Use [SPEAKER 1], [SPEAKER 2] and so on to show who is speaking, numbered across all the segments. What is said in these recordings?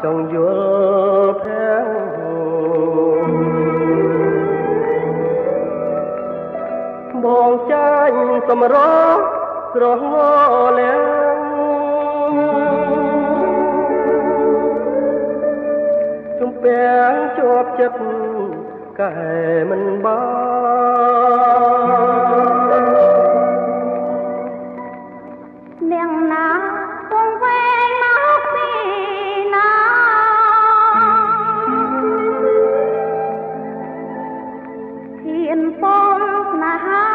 [SPEAKER 1] ចង់យល់ភាំងបងចាញ់សម្រស់ស្រស់ងលាជំពាំងជាប់ចិត្តកែមិនបាន
[SPEAKER 2] នាងណាពងវែងមកពីណាហ៊ានពំស្នេហា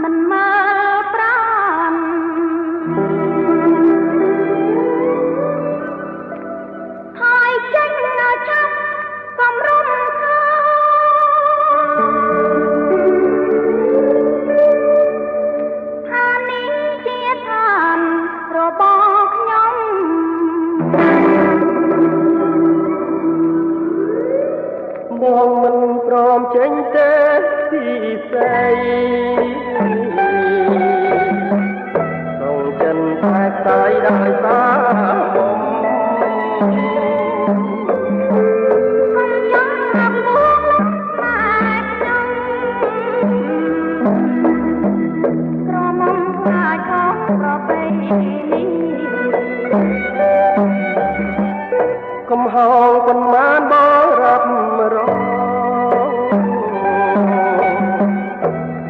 [SPEAKER 2] មិនមើលប្រាណហើយចេញនៅចាប់កំរុំខាថានេះជាឋានរបស់ខ្ញុំ
[SPEAKER 1] បងមិនព្រមចេញទេពីស្អីក្នុងចិនតែខ្សែដោយសារបំកំហោងប៉ុន្មានបងរាប់រង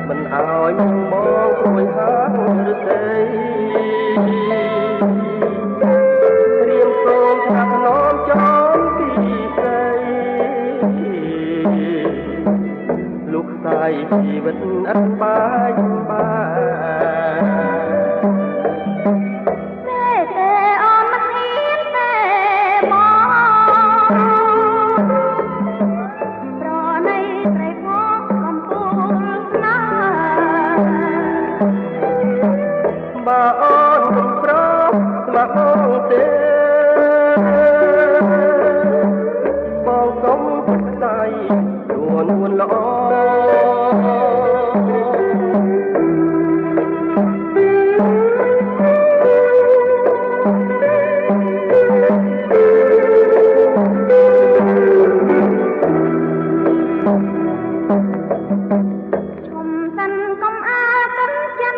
[SPEAKER 1] មិនឲ្យបងព្រួយហាងឬទេរៀមសូមថាភ្នំចំពីស្អីលោកស្ដាយជីវិតអត់បាយបើអូនមិនប្រមស្មាក់បងទេបងកុំស្ដាយនួនល្អ
[SPEAKER 2] ឈុំសិនកុំអាកិនចិន